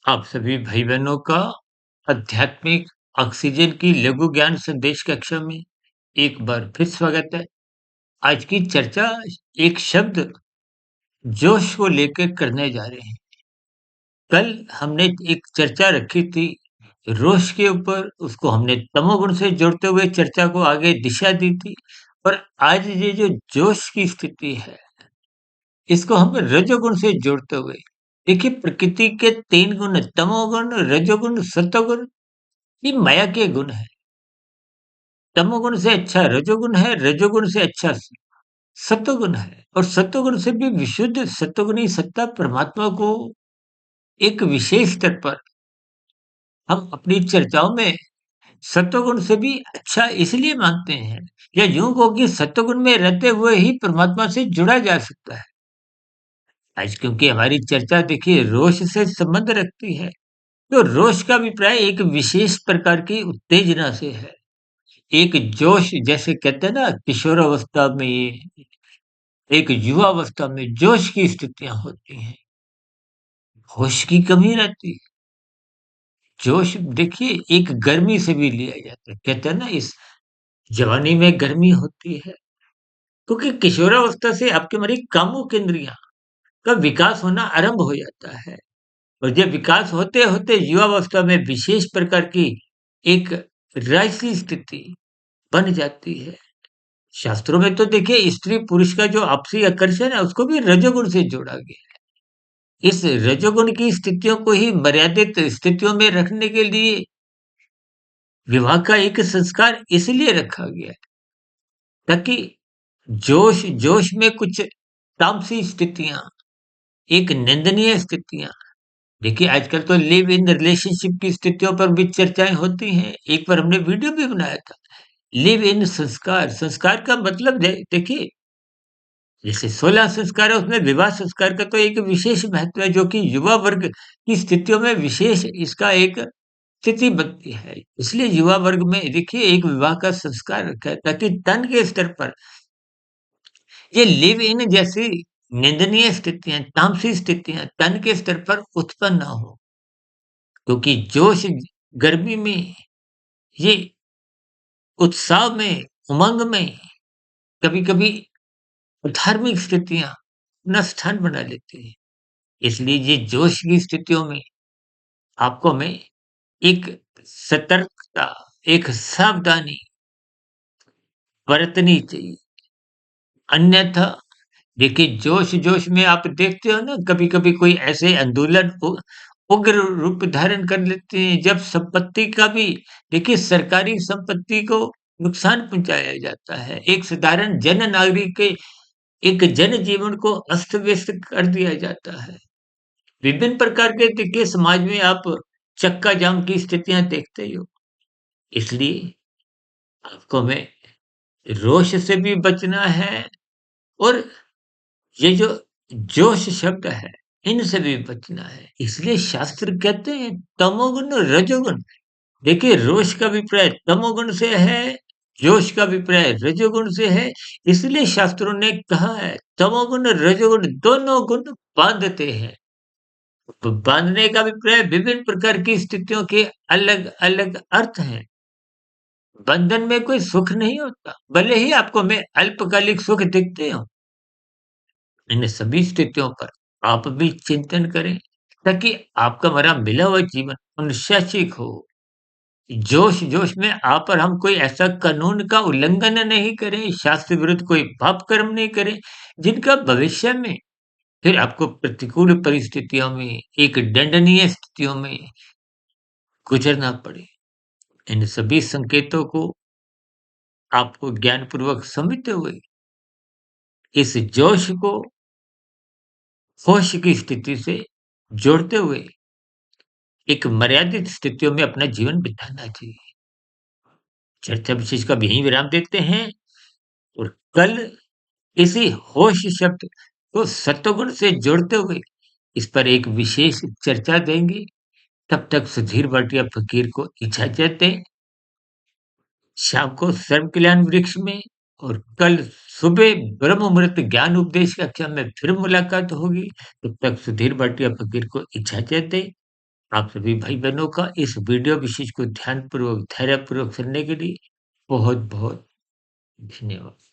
आप सभी भाई-बहनों का आध्यात्मिक ऑक्सीजन की लघु ज्ञान संदेश कक्षा में एक बार फिर स्वागत है। आज की चर्चा एक शब्द जोश को लेकर करने जा रहे हैं। कल हमने एक चर्चा रखी थी रोश के ऊपर, उसको हमने तमोगुण से जोड़ते हुए चर्चा को आगे दिशा दी थी और आज ये जो जोश की स्थिति है, इसको हम रजोगुण से जोड़ते हुए देखिए प्रकृति के 3 गुण तमोगुण, रजोगुण, सतोगुण ये माया के गुण हैं। तमोगुण से अच्छा रजोगुण है, रजोगुण से अच्छा सत्वगुण है और सत्वगुण से भी विशुद्ध सत्वगुणी सत्ता परमात्मा को एक विशेष स्तर पर हम अपनी चर्चाओं में सत्वगुण से भी अच्छा इसलिए मानते हैं या यूं कहो कि सत्वगुण में रहते हुए ही परमात्मा से जुड़ा जा सकता है। आज क्योंकि हमारी चर्चा देखिए रोष से संबंध रखती है, तो रोष का अभिप्राय एक विशेष प्रकार की उत्तेजना से है। एक जोश जैसे कहते हैं ना किशोरावस्था में, एक युवावस्था में जोश की स्थितियाँ होती हैं, होश की कमी रहती है। जोश देखिए एक गर्मी से भी लिया जाता है। कहते हैं ना इस जवानी में गर्मी होती है, क्योंकि किशोरावस्था से आपके हमारी कामुक इंद्रियाँ का विकास होना आरंभ हो जाता है और जब विकास होते-होते युवावस्था में विशेष प्रकार की एक राजसी स्थिति बन जाती है। शास्त्रों में तो देखिए स्त्री पुरुष का जो आपसी आकर्षण है उसको भी रजोगुण से जोड़ा गया है। इस रजोगुण की स्थितियों को ही मर्यादित स्थितियों में रखने के लिए विवाह का एक संस्कार इसलिए रखा गया है ताकि जोश जोश में कुछ तामसी स्थितियां, एक निंदनीय स्थितियां, देखिए आजकल तो लिव इन रिलेशनशिप की स्थितियों पर भी चर्चाएं होती हैं। एक बार हमने वीडियो भी बनाया था। लिव इन संस्कार, संस्कार का मतलब देखिए जैसे 16 संस्कार है उसमें विवाह संस्कार का तो एक विशेष महत्व है जो कि युवा वर्ग की स्थितियों में विशेष इसका एक स्थिति बनती है। इसलिए युवा वर्ग में देखिए एक विवाह का संस्कार रखा है ताकि तन के स्तर पर ये लिव इन जैसी निंदनीय स्थितियां, तामसी स्थितियां तन के स्तर पर उत्पन्न ना हो। क्योंकि जोश गर्मी में ये उत्साह में, उमंग में कभी-कभी धार्मिक स्थितियां अपना स्थान बना लेती हैं। इसलिए ये जोश की स्थितियों में आपको हमें एक सतर्कता, एक सावधानी बरतनी चाहिए। अन्यथा देखिए जोश-जोश में आप देखते हो ना कभी-कभी कोई ऐसे आंदोलन उग्र रूप धारण कर लेते हैं जब संपत्ति का भी देखिए सरकारी संपत्ति को नुकसान पहुँचाया जाता है। एक साधारण जन नागरिक के एक जनजीवन को अस्त-व्यस्त कर दिया जाता है। विभिन्न प्रकार के देखिए समाज में आप चक्का जाम की स्थितियाँ देखते ही हो। इसलिए आपको हमें रोष से भी बचना है और ये जो जोश शब्द है, इनसे भी बचना है। इसलिए शास्त्र कहते हैं तमोगुण और रजोगुण। देखिए रोष का अभिप्राय तमोगुण से है, जोश का अभिप्राय रजोगुण से है। इसलिए शास्त्रों ने कहा है तमोगुण और रजोगुण दोनों गुण बांधते हैं। तो बांधने का अभिप्राय विभिन्न प्रकार की स्थितियों के अलग-अलग अर्थ हैं। बंधन में कोई सुख नहीं होता, भले ही आपको में अल्पकालिक सुख दिखते हों। इन सभी स्थितियों पर आप भी चिंतन करें ताकि आपका हमारा मिला हुआ जीवन अनुशासित हो। जोश-जोश में आप और हम कोई ऐसा कानून का उल्लंघन नहीं करें, शास्त्र विरुद्ध कोई पाप कर्म नहीं करें, जिनका भविष्य में फिर आपको प्रतिकूल परिस्थितियों में, एक दंडनीय स्थितियों में गुज़रना पड़े। इन सभी संकेतों को आपको ज्ञानपूर्वक समझते हुए इस जोश को होश की स्थिति से जोड़ते हुए एक मर्यादित स्थितियों में अपना जीवन बिताना चाहिए। चर्चा विशेष का अब यहीं विराम देते हैं और कल इसी होश शब्द को सत्वगुण से जोड़ते हुए इस पर एक विशेष चर्चा देंगे। तब तक सुधीर भाटिया फकीर को इजाज़त दें। शाम को सर्व कल्याण वृक्ष में और कल सुबह ब्रह्म मुहूर्त ज्ञान उपदेश कक्षा में फिर मुलाकात होगी। तब तक सुधीर भाटिया फकीर को इजाज़त दें। आप सभी भाई-बहनों का इस वीडियो विशेष को ध्यानपूर्वक, धैर्यपूर्वक सुनने के लिए बहुत-बहुत धन्यवाद।